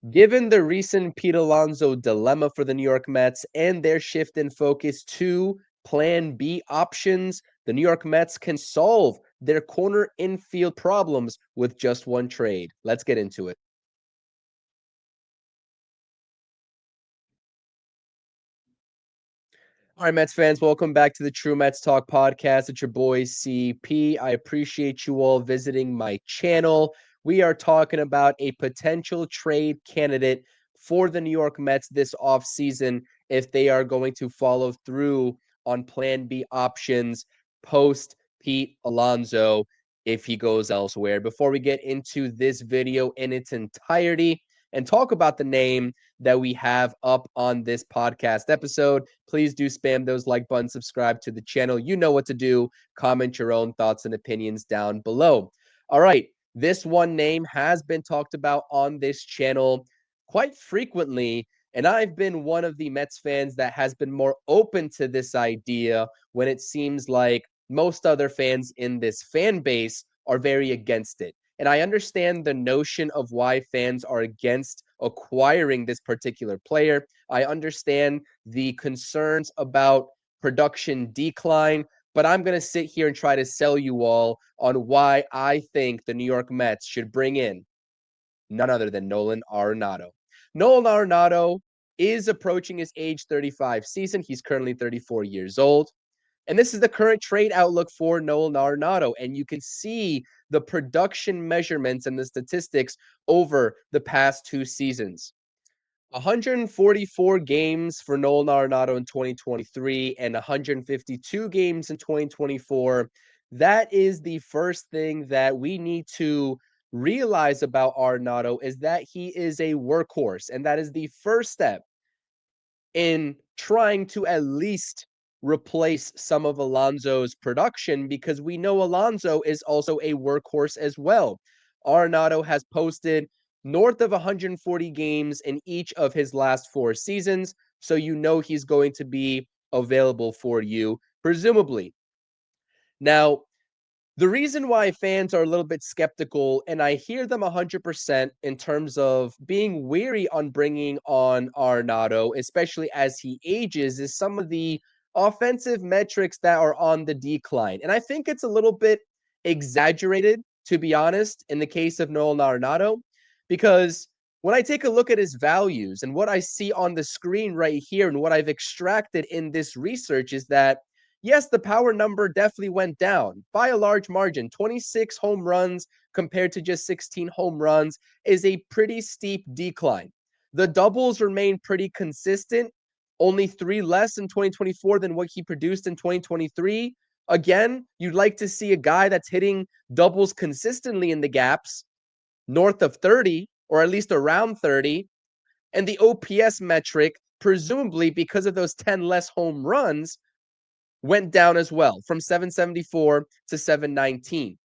Given the recent Pete Alonso dilemma for the New York Mets and their shift in focus to Plan B options, the New York Mets can solve their corner infield problems with just one trade. Let's get into it. All right, Mets fans, welcome back to the True Mets Talk podcast. It's your boy CP. I appreciate you all visiting my channel. We are talking about a potential trade candidate for the New York Mets this offseason if they are going to follow through on Plan B options post Pete Alonso if he goes elsewhere. Before we get into this video in its entirety and talk about the name that we have up on this podcast episode, please do spam those like buttons, subscribe to the channel. You know what to do. Comment your own thoughts and opinions down below. All right. This one name has been talked about on this channel quite frequently, and I've been one of the Mets fans that has been more open to this idea when it seems like most other fans in this fan base are very against it. And I understand the notion of why fans are against acquiring this particular player. I understand the concerns about production decline, but I'm going to sit here and try to sell you all on why I think the New York Mets should bring in none other than Nolan Arenado. Nolan Arenado is approaching his age 35 season. He's currently 34 years old. And this is the current trade outlook for Nolan Arenado. And you can see the production measurements and the statistics over the past two seasons. 144 games for Nolan Arenado in 2023 and 152 games in 2024. That is the first thing that we need to realize about Arenado is that he is a workhorse. And that is the first step in trying to at least replace some of Alonso's production because we know Alonso is also a workhorse as well. Arenado has posted north of 140 games in each of his last four seasons, so you know he's going to be available for you, presumably. Now, the reason why fans are a little bit skeptical, and I hear them 100% in terms of being weary on bringing on Arenado, especially as he ages, is some of the offensive metrics that are on the decline. And I think it's a little bit exaggerated, to be honest, in the case of Nolan Arenado, because when I take a look at his values and what I see on the screen right here and what I've extracted in this research is that yes, the power number definitely went down by a large margin. 26 home runs compared to just 16 home runs is a pretty steep decline. The doubles remain pretty consistent, only three less in 2024 than what he produced in 2023. Again, you'd like to see a guy that's hitting doubles consistently in the gaps north of 30 or at least around 30. And the OPS metric, presumably because of those 10 less home runs, went down as well from 774 to 719.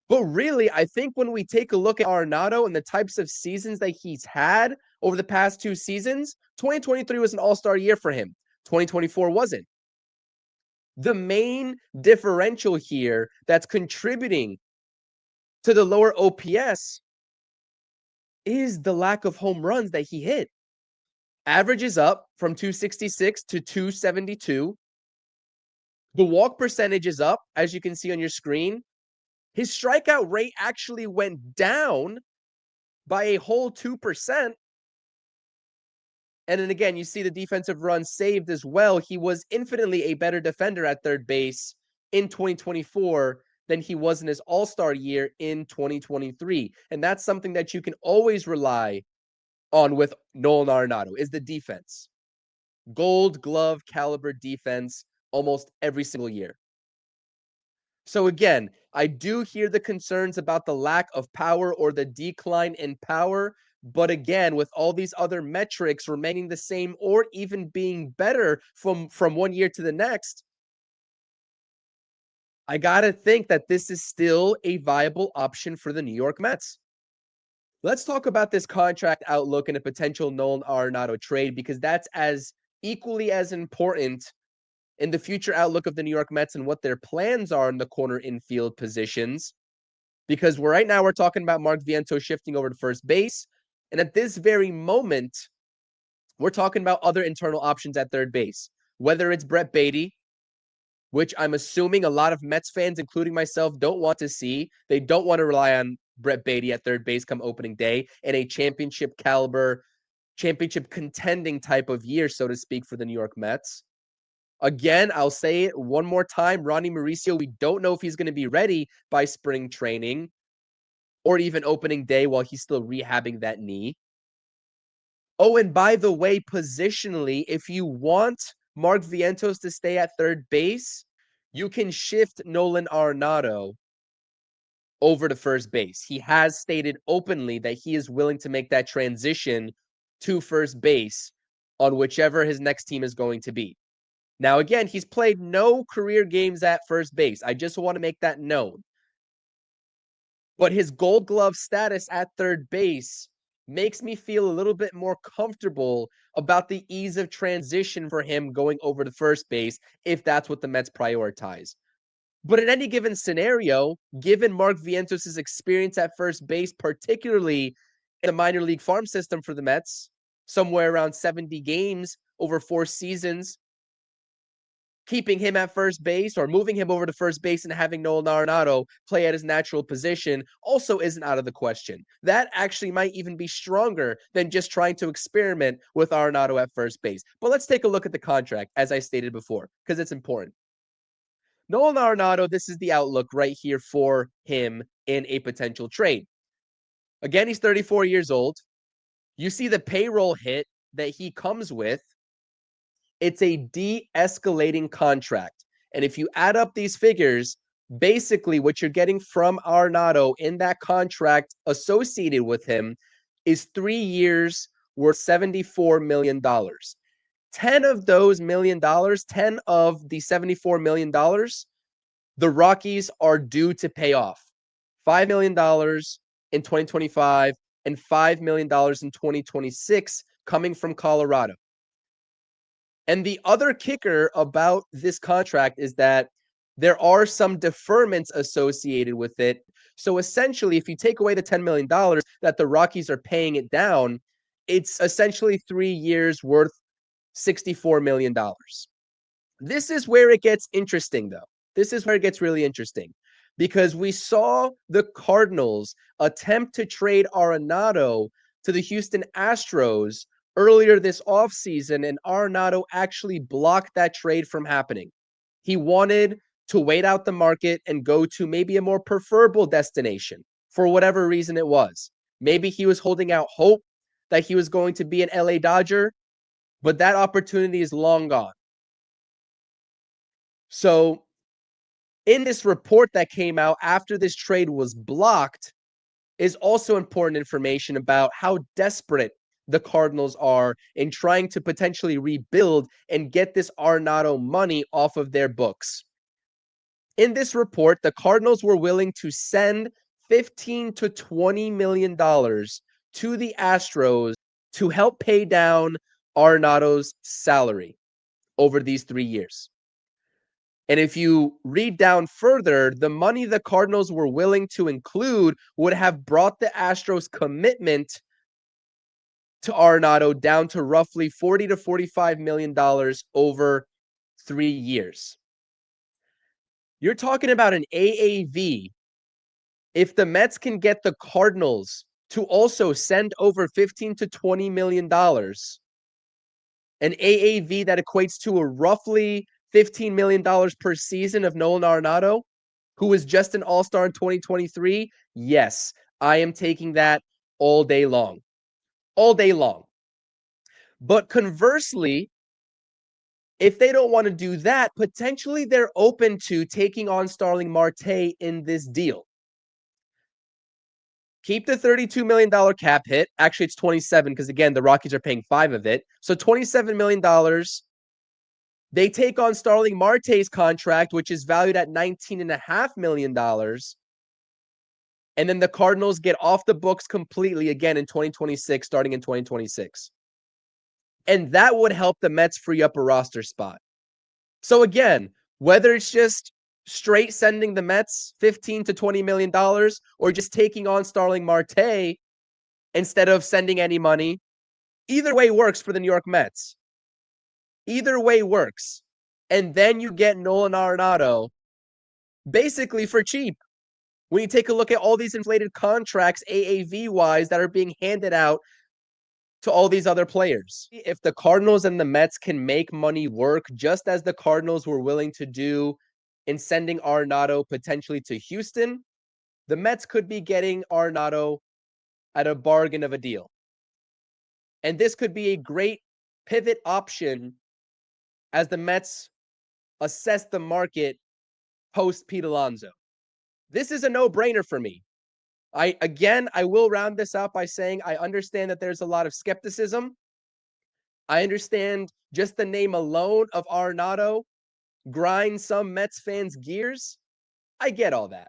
But really, I think when we take a look at Arenado and the types of seasons that he's had over the past two seasons, 2023 was an all-star year for him. 2024 wasn't. The main differential here that's contributing to the lower OPS is the lack of home runs that he hit. Average is up from 266 to 272. The walk percentage is up, as you can see on your screen. His strikeout rate actually went down by a whole 2%. And then again, you see the defensive runs saved as well. He was infinitely a better defender at third base in 2024 than he was in his all-star year in 2023. And that's something that you can always rely on with Nolan Arenado is the defense. Gold glove caliber defense almost every single year. So again, I do hear the concerns about the lack of power or the decline in power. But again, with all these other metrics remaining the same or even being better from one year to the next, I got to think that this is still a viable option for the New York Mets. Let's talk about this contract outlook and a potential Nolan Arenado trade because that's as equally as important in the future outlook of the New York Mets and what their plans are in the corner infield positions. Because right now we're talking about Mark Vientos shifting over to first base. And at this very moment, we're talking about other internal options at third base, whether it's Brett Baty, which I'm assuming a lot of Mets fans, including myself, don't want to see. They don't want to rely on Brett Baty at third base come opening day in a championship caliber, championship contending type of year, so to speak, for the New York Mets. Again, I'll say it one more time. Ronnie Mauricio, we don't know if he's going to be ready by spring training or even opening day while he's still rehabbing that knee. Oh, and by the way, positionally, if you want Mark Vientos to stay at third base, you can shift Nolan Arenado over to first base. He has stated openly that he is willing to make that transition to first base on whichever his next team is going to be. Now, again, he's played no career games at first base. I just want to make that known. But his Gold Glove status at third base makes me feel a little bit more comfortable about the ease of transition for him going over to first base if that's what the Mets prioritize. But in any given scenario, given Mark Vientos' experience at first base, particularly in the minor league farm system for the Mets, somewhere around 70 games over 4 seasons, keeping him at first base or moving him over to first base and having Nolan Arenado play at his natural position also isn't out of the question. That actually might even be stronger than just trying to experiment with Arenado at first base. But let's take a look at the contract, as I stated before, because it's important. Nolan Arenado, this is the outlook right here for him in a potential trade. Again, he's 34 years old. You see the payroll hit that he comes with. It's a de-escalating contract. And if you add up these figures, basically what you're getting from Arenado in that contract associated with him is 3 years worth $74 million. 10 of those $1,000,000, 10 of the $74 million, the Rockies are due to pay off. $5 million in 2025 and $5 million in 2026 coming from Colorado. And the other kicker about this contract is that there are some deferments associated with it. So essentially, if you take away the $10 million that the Rockies are paying it down, it's essentially 3 years worth $64 million. This is where it gets interesting, though. This is where it gets really interesting because we saw the Cardinals attempt to trade Arenado to the Houston Astros earlier this offseason, and Arenado actually blocked that trade from happening. He wanted to wait out the market and go to maybe a more preferable destination for whatever reason it was. Maybe he was holding out hope that he was going to be an LA Dodger, but that opportunity is long gone. So, in this report that came out after this trade was blocked, is also important information about how desperate the Cardinals are in trying to potentially rebuild and get this Arenado money off of their books. In this report, the Cardinals were willing to send $15 to $20 million to the Astros to help pay down Arenado's salary over these 3 years. And if you read down further, the money the Cardinals were willing to include would have brought the Astros' commitment to Arenado down to roughly $40 to $45 million over 3 years. You're talking about an AAV. If the Mets can get the Cardinals to also send over $15 to $20 million, an AAV that equates to a roughly $15 million per season of Nolan Arenado, who was just an all-star in 2023, yes, I am taking that all day long. All day long. But conversely, if they don't want to do that, potentially they're open to taking on Starling Marte in this deal. Keep the $32 million cap hit. Actually, it's 27 because, again, the Rockies are paying 5 of it. So $27 million. They take on Starling Marte's contract, which is valued at $19.5 million. And then the Cardinals get off the books completely again in 2026, starting in 2026. And that would help the Mets free up a roster spot. So again, whether it's just straight sending the Mets $15 to $20 million or just taking on Starling Marte instead of sending any money. Either way works for the New York Mets. Either way works. And then you get Nolan Arenado basically for cheap. When you take a look at all these inflated contracts, AAV wise, that are being handed out to all these other players. If the Cardinals and the Mets can make money work, just as the Cardinals were willing to do in sending Arenado potentially to Houston, the Mets could be getting Arenado at a bargain of a deal. And this could be a great pivot option as the Mets assess the market post Pete Alonso. This is a no-brainer for me. I will round this out by saying I understand that there's a lot of skepticism. I understand just the name alone of Arenado grinds some Mets fans' gears. I get all that.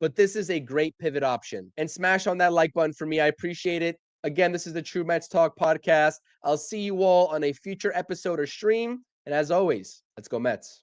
But this is a great pivot option. And smash on that like button for me. I appreciate it. Again, this is the True Mets Talk podcast. I'll see you all on a future episode or stream. And as always, let's go Mets.